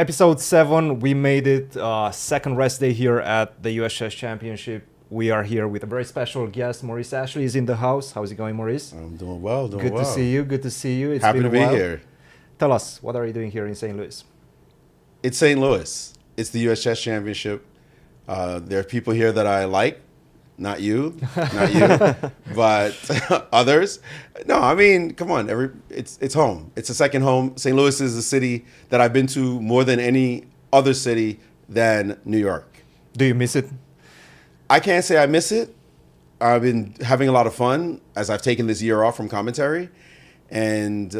Episode 7, we made it. Second rest day here at the US Chess Championship. We are here with a very special guest. Maurice Ashley is in the house. How's it going, Maurice? I'm doing well, Good to see you. Good to see you. It's Happy been to a be while. here. Tell us, what are you doing here in St. Louis? It's St. Louis. It's the US Chess Championship. There are people here that I like. Not you, but others. No, I mean, come on. It's home. It's a second home. St. Louis is a city that I've been to more than any other city than New York. Do you miss it? I can't say I miss it. I've been having a lot of fun as I've taken this year off from commentary, and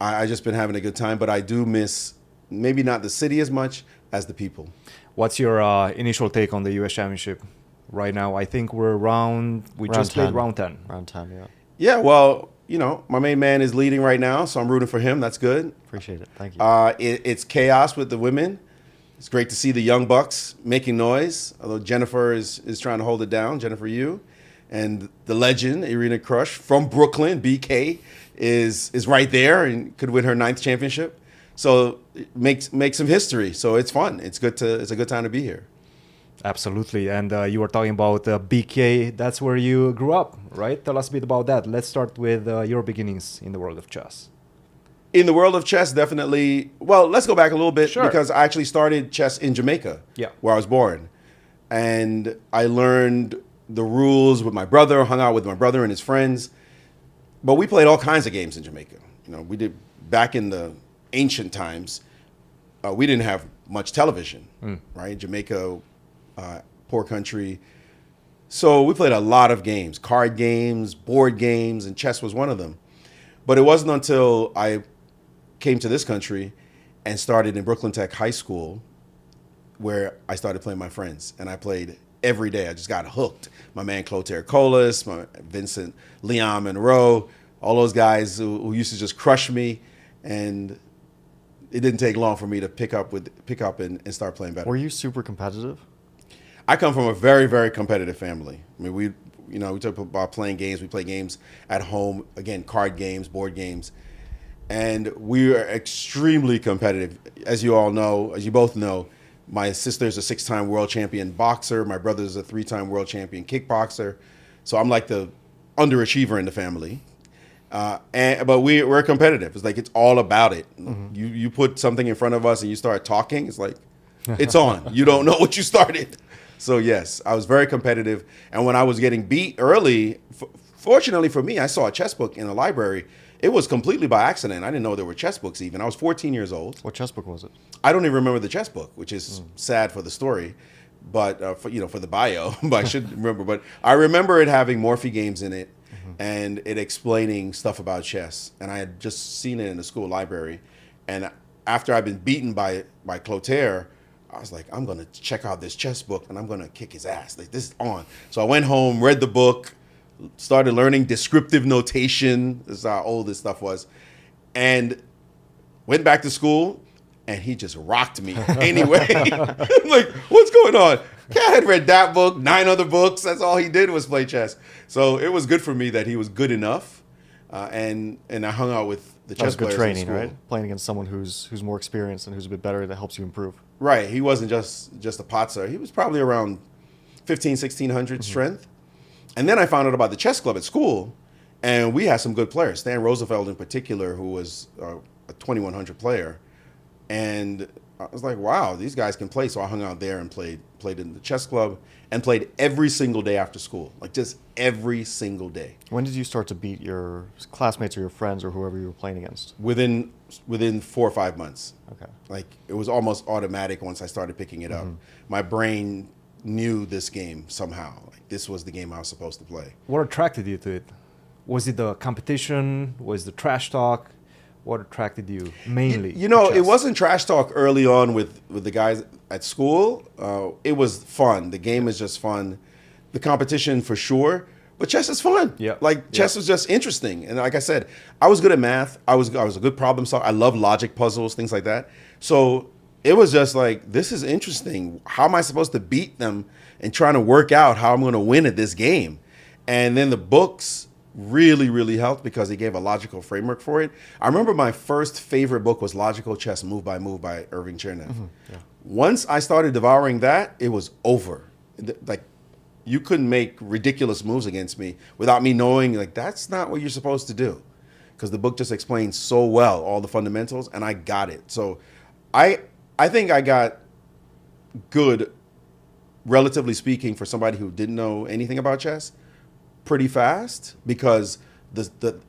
I just been having a good time. But I do miss maybe not the city as much as the people. What's your initial take on the US Championship? Right now, I think we just played round 10. Round 10, yeah. Yeah, well, you know, my main man is leading right now, so I'm rooting for him. That's good. Appreciate it. Thank you. It's chaos with the women. It's great to see the young bucks making noise, although Jennifer is trying to hold it down, Jennifer Yu. And the legend, Irina Krush from Brooklyn, BK, is right there and could win her 9th championship. So make some history. So it's fun. It's a good time to be here. Absolutely. And you were talking about BK. That's where you grew up, right? Tell us a bit about that. Let's start with your beginnings in the world of chess. In the world of chess, definitely. Well, let's go back a little bit Sure. because I actually started chess in Jamaica, where I was born. And I learned the rules with my brother, hung out with my brother and his friends. But we played all kinds of games in Jamaica. You know, we did back in the ancient times. We didn't have much television, right? Jamaica, poor country. So we played a lot of games, card games, board games, and chess was one of them. But it wasn't until I came to this country and started in Brooklyn Tech High School where I started playing my friends. And I played every day. I just got hooked. My man Clotaire Colas, my Vincent Leon Monroe, all those guys who used to just crush me. And it didn't take long for me to pick up and start playing better. Were you super competitive? I come from a very, very competitive family. I mean, we talk about playing games. We play games at home, again, card games, board games. And we are extremely competitive. As you all know, as you both know, my sister's a 6-time world champion boxer. My brother's a 3-time world champion kickboxer. So I'm like the underachiever in the family. But we're competitive. It's like, it's all about it. Mm-hmm. You put something in front of us and you start talking, it's like, it's on. You don't know what you started. So yes, I was very competitive. And when I was getting beat early, fortunately for me, I saw a chess book in a library. It was completely by accident. I didn't know there were chess books even. I was 14 years old. What chess book was it? I don't even remember the chess book, which is sad for the story, but for the bio, but I should remember. But I remember it having Morphe games in it and it explaining stuff about chess. And I had just seen it in the school library. And after I'd been beaten by Clotaire, I was like, I'm going to check out this chess book and I'm going to kick his ass. Like, this is on. So I went home, read the book, started learning descriptive notation. This is how old this stuff was. And went back to school and he just rocked me anyway. I'm like, what's going on? Yeah, I had read that book, 9 other books. That's all he did was play chess. So it was good for me that he was good enough. And I hung out with the chess players. That was good training, in school. right? Playing against someone who's more experienced and who's a bit better, that helps you improve. Right. He wasn't just a potser. He was probably around 1600 strength. And then I found out about the chess club at school, and we had some good players. Stan Roosevelt in particular, who was a 2100 player. And I was like, wow, these guys can play. So I hung out there and played in the chess club and played every single day after school, like just every single day. When did you start to beat your classmates or your friends or whoever you were playing against? Within 4 or 5 months. Okay. Like, it was almost automatic once I started picking it up. My brain knew this game somehow. Like, this was the game I was supposed to play. What attracted you to it? Was it the competition? Was the trash talk? What attracted you mainly? You know, it wasn't trash talk early on with the guys at school. It was fun. The game is just fun. The competition for sure. But chess is fun. Yeah. Like, chess was just interesting. And like I said, I was good at math. I was a good problem solver. I love logic puzzles, things like that. So it was just like, this is interesting. How am I supposed to beat them and trying to work out how I'm going to win at this game? And then the books really, really helped because he gave a logical framework for it. I remember my first favorite book was Logical Chess, Move by Move by Irving Chernev. Yeah. Once I started devouring that, it was over. Like, you couldn't make ridiculous moves against me without me knowing, like, that's not what you're supposed to do. Because the book just explains so well all the fundamentals, and I got it. So I think I got good, relatively speaking, for somebody who didn't know anything about chess, pretty fast because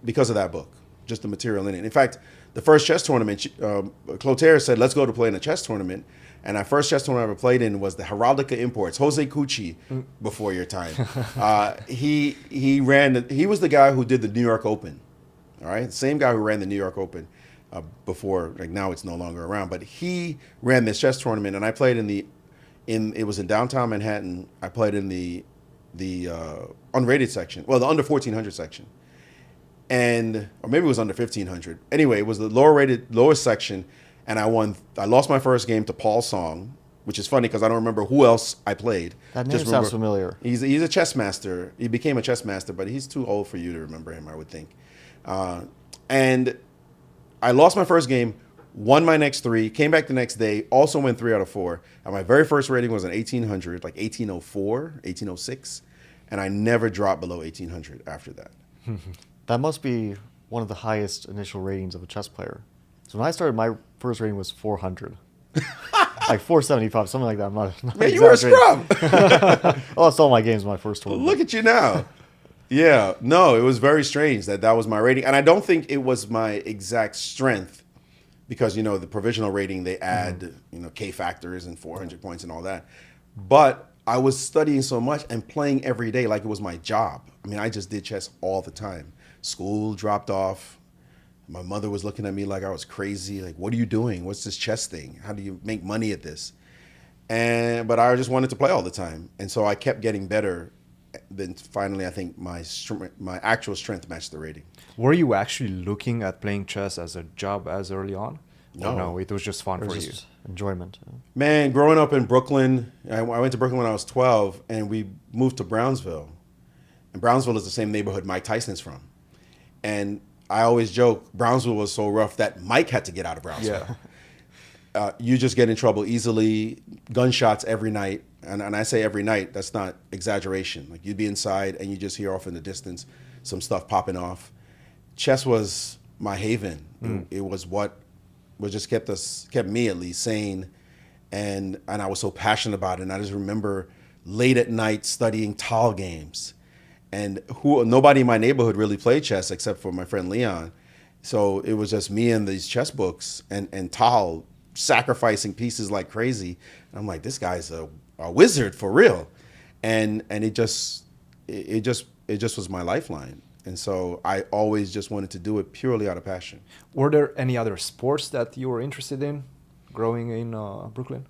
because of that book, just the material in it. In fact, the first chess tournament, Clotaire said, let's go to play in a chess tournament. And our first chess tournament I ever played in was the Heraldica Imports, Jose Cucci, before your time. He was the guy who did the New York Open. All right, same guy who ran the New York Open before. Like, now it's no longer around, but he ran this chess tournament, and I played it was in downtown Manhattan. I played in the unrated section, well, the under 1400 section, or maybe it was under 1500. Anyway, it was the lowest section, and I won. I lost my first game to Paul Song, which is funny because I don't remember who else I played. That name sounds familiar. He's a chess master. He became a chess master, but he's too old for you to remember him, I would think. And I lost my first game, won my next 3, came back the next day, also went 3 out of 4. And my very first rating was an 1800, like 1804, 1806. And I never dropped below 1800 after that. That must be one of the highest initial ratings of a chess player. So when I started, my first rating was 400. Like 475, something like that. I'm not Man, you were a scrub. I lost all my games in my first tournament. Look at you now. Yeah, no, it was very strange that was my rating. And I don't think it was my exact strength because, the provisional rating, they add, K factors and 400 points and all that. But I was studying so much and playing every day like it was my job. I mean, I just did chess all the time. School dropped off. My mother was looking at me like I was crazy. Like, what are you doing? What's this chess thing? How do you make money at this? But I just wanted to play all the time. And so I kept getting better. Then finally, I think my actual strength matched the rating. Were you actually looking at playing chess as a job as early on? No. Or no, it was just fun for you. Enjoyment. Man, growing up in Brooklyn, I went to Brooklyn when I was 12, and we moved to Brownsville. And Brownsville is the same neighborhood Mike Tyson's from. And I always joke, Brownsville was so rough that Mike had to get out of Brownsville. Yeah. You just get in trouble easily, gunshots every night. And I say every night, that's not exaggeration. Like, you'd be inside and you just hear off in the distance some stuff popping off. Chess was my haven. It was what just kept me at least sane. And I was so passionate about it. And I just remember late at night studying Tal games. And nobody in my neighborhood really played chess except for my friend Leon. So it was just me and these chess books and Tal sacrificing pieces like crazy. And I'm like, this guy's a wizard for real. And it just was my lifeline. And so I always just wanted to do it purely out of passion. Were there any other sports that you were interested in growing in Brooklyn?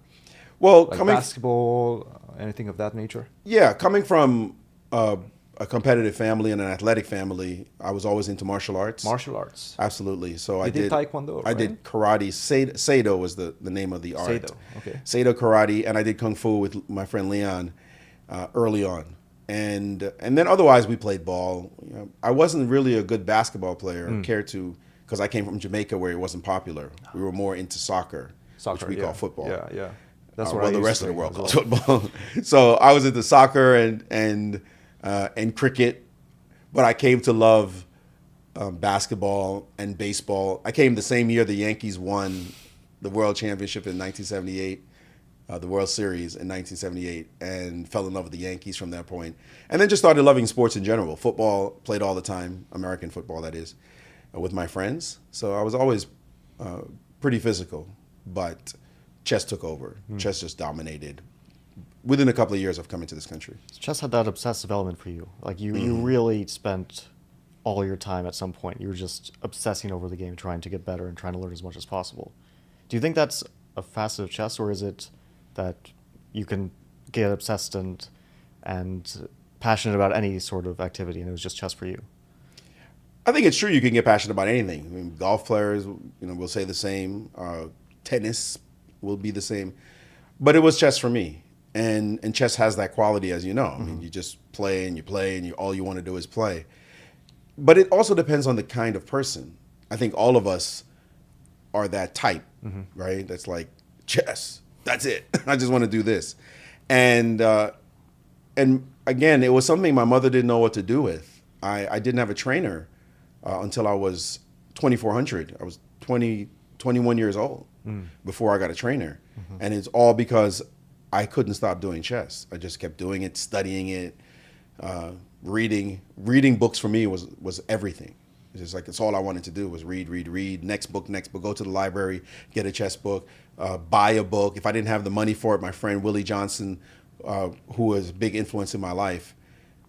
Well, like basketball, anything of that nature? Yeah, coming from a competitive family and an athletic family, I was always into martial arts. Martial arts. Absolutely. So I did Taekwondo, right? I did karate. Seido was the name of the art. Seido, okay. Seido karate, and I did kung fu with my friend Leon early on. And then otherwise we played ball. I wasn't really a good basketball player, cared to, because I came from Jamaica where it wasn't popular. We were more into soccer, which we call football. Yeah. That's what the rest of the world calls football. So I was into soccer and cricket, but I came to love basketball and baseball. I came the same year the Yankees won the World Championship in 1978, the World Series in 1978, and fell in love with the Yankees from that point. And then just started loving sports in general. Football, played all the time, American football that is, with my friends. So I was always pretty physical, but chess took over. Chess just dominated within a couple of years of coming to this country. Chess had that obsessive element for you. Like you really spent all your time at some point. You were just obsessing over the game, trying to get better and trying to learn as much as possible. Do you think that's a facet of chess, or is it that you can get obsessed and passionate about any sort of activity, and it was just chess for you? I think it's true you can get passionate about anything. I mean, golf players, will say the same. Tennis will be the same. But it was chess for me. And chess has that quality, as you know. I mean, you just play and all you want to do is play. but it also depends on the kind of person. I think all of us are that type, right? That's like chess. That's it. I just want to do this. And again, it was something my mother didn't know what to do with. I didn't have a trainer until I was 2,400. I was 21 years old before I got a trainer. And it's all because I couldn't stop doing chess. I just kept doing it, studying it, reading books for me was everything. It's just like, it's all I wanted to do was read, next book, go to the library, get a chess book, buy a book. If I didn't have the money for it, my friend Willie Johnson, who was a big influence in my life,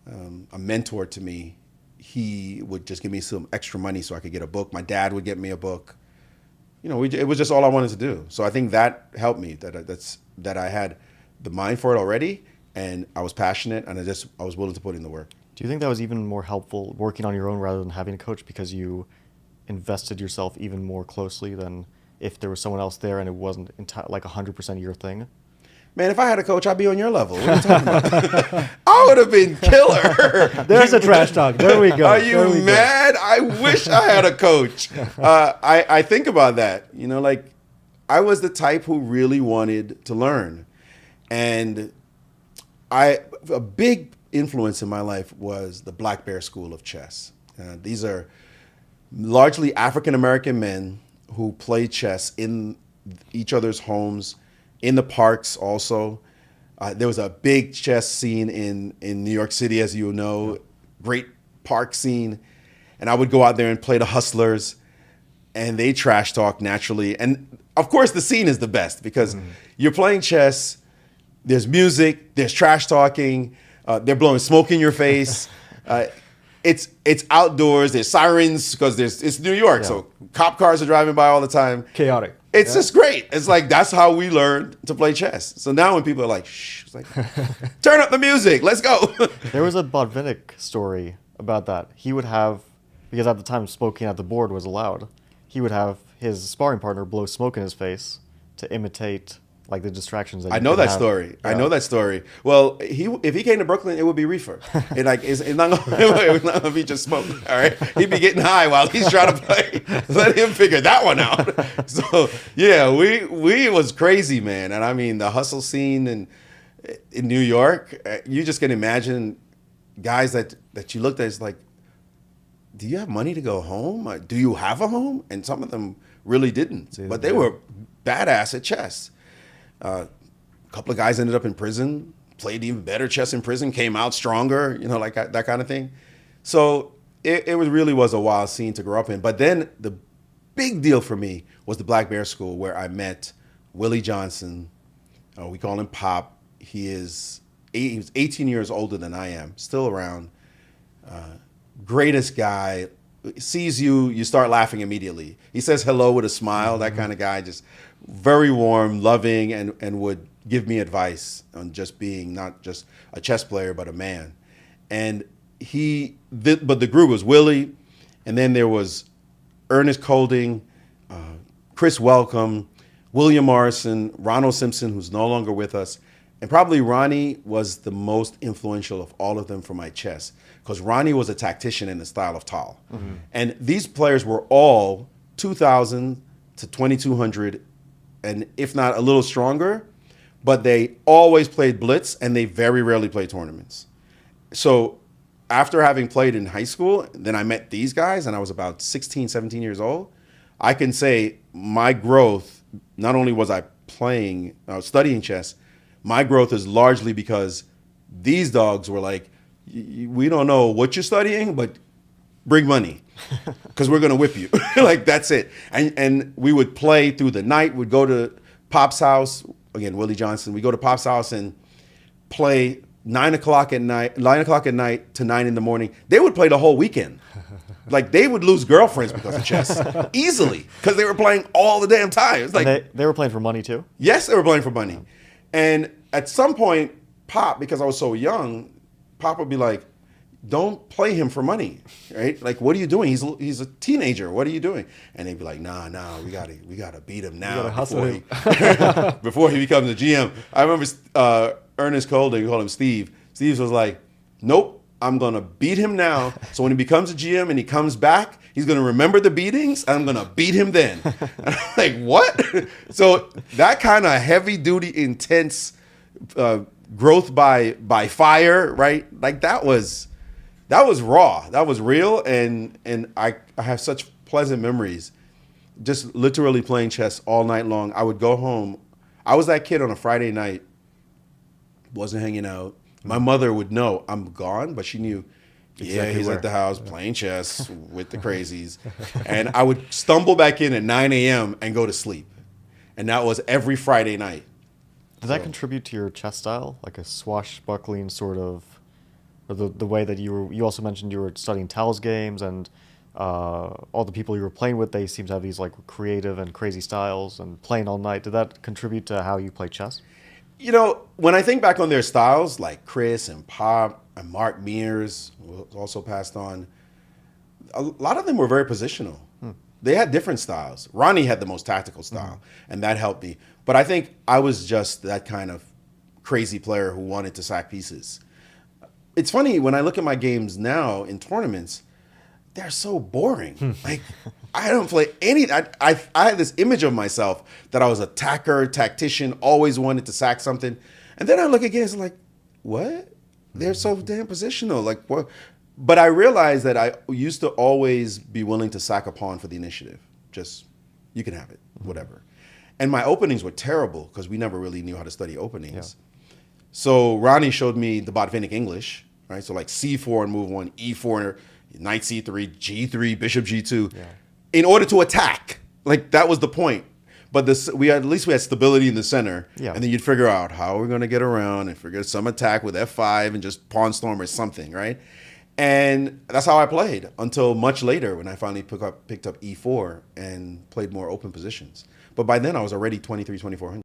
a mentor to me, he would just give me some extra money so I could get a book. My dad would get me a book. You know, it was just all I wanted to do. So I think that helped me, that I had the mind for it already, and I was passionate, and I was willing to put in the work. Do you think that was even more helpful working on your own rather than having a coach, because you invested yourself even more closely than if there was someone else there and it wasn't like 100% your thing? Man, if I had a coach, I'd be on your level. What are you talking about? I would have been killer. There's a trash talk. There we go. Are you mad? I wish I had a coach. I think about that. You know, like, I was the type who really wanted to learn. And a big influence in my life was the Black Bear School of Chess. These are largely African-American men who play chess in each other's homes, in the parks also. There was a big chess scene in New York City, as you know, great park scene. And I would go out there and play the hustlers, and they trash talk naturally. And of course, the scene is the best because you're playing chess, there's music, there's trash talking, they're blowing smoke in your face. It's outdoors, there's sirens because it's New York, so cop cars are driving by all the time. Chaotic. It's just great. It's like, that's how we learned to play chess. So now when people are like, shh, it's like, turn up the music, let's go. There was a Botvinnik story about that. He would have, because at the time smoking at the board was allowed, he would have his sparring partner blow smoke in his face to imitate like the distractions that I know that story. Yeah. I know that story. Well, if he came to Brooklyn, it would be reefer. It's not gonna be just smoke. All right, he'd be getting high while he's trying to play. Let him figure that one out. So yeah, we was crazy, man. And I mean, the hustle scene in New York, you just can imagine guys that you looked at, it's like, do you have money to go home? Do you have a home? And some of them really didn't, but they were badass at chess. A couple of guys ended up in prison, played even better chess in prison, came out stronger, you know, like that kind of thing. So it really was a wild scene to grow up in. But then the big deal for me was the Black Bear School, where I met Willie Johnson. We call him Pop. He was 18 years older than I am, still around. Greatest guy. Sees you start laughing immediately. He says hello with a smile, that kind of guy, just very warm, loving, and would give me advice on just being not just a chess player, but a man. And but the group was Willie, and then there was Ernest Colding, Chris Wellcome, William Morrison, Ronald Simpson, who's no longer with us. And probably Ronnie was the most influential of all of them for my chess, because Ronnie was a tactician in the style of Tal. And these players were all 2,000 to 2,200, and if not a little stronger, but they always played blitz, and they very rarely played tournaments. So after having played in high school, then I met these guys, and I was about 16, 17 years old. I can say my growth, not only was I studying chess, my growth is largely because these dogs were like, we don't know what you're studying, but bring money because we're going to whip you. Like, that's it. And we would play through the night. We'd go to Pop's house. Again, Willie Johnson. We go to Pop's house and play 9 o'clock at night to 9 in the morning. They would play the whole weekend. Like, they would lose girlfriends because of chess easily, because they were playing all the damn time. It's like, they were playing for money too? Yes, they were playing for money. And at some point, Pop, because I was so young, Pop would be like, don't play him for money, right? Like, what are you doing? He's a teenager. What are you doing? And they'd be like, nah, we gotta beat him now before he becomes a GM. I remember Ernest Colding, we call him Steve. Steve was like, nope, I'm going to beat him now. So when he becomes a GM and he comes back, he's going to remember the beatings, and I'm going to beat him then. Like, what? So that kind of heavy duty, intense growth by fire, right? Like that was raw. That was real. And I have such pleasant memories just literally playing chess all night long. I would go home. I was that kid on a Friday night, wasn't hanging out. My mother would know I'm gone, but she knew, Exactly he's where. at the house playing chess with the crazies. And I would stumble back in at 9 a.m. and go to sleep. And that was every Friday night. Did that contribute to your chess style, like a swashbuckling sort of, or the way that you also mentioned you were studying Tal's games, and all the people you were playing with, they seem to have these like creative and crazy styles and playing all night. Did that contribute to how you play chess? You know, when I think back on their styles, like Chris and Pop and Mark Mears, who was also passed on, a lot of them were very positional. They had different styles. Ronnie had the most tactical style, and that helped me. But I think I was just that kind of crazy player who wanted to sack pieces. It's funny, when I look at my games now in tournaments, they're so boring. Like, I don't play any. I had this image of myself that I was a attacker, tactician, always wanted to sack something. And then I look at games and I'm like, what? They're so damn positional. Like, what? But I realized that I used to always be willing to sack a pawn for the initiative. Just, you can have it, whatever. And my openings were terrible because we never really knew how to study openings. Yeah. So Ronnie showed me the Botvinnik English, right? So like C4 and move 1, E4, knight C3, G3, bishop G2, in order to attack. Like, that was the point. But at least we had stability in the center. Yeah. And then you'd figure out how we're going to get around and figure some attack with F5 and just pawn storm or something, right? And that's how I played until much later when I finally picked up E4 and played more open positions. But by then I was already 23, 2400.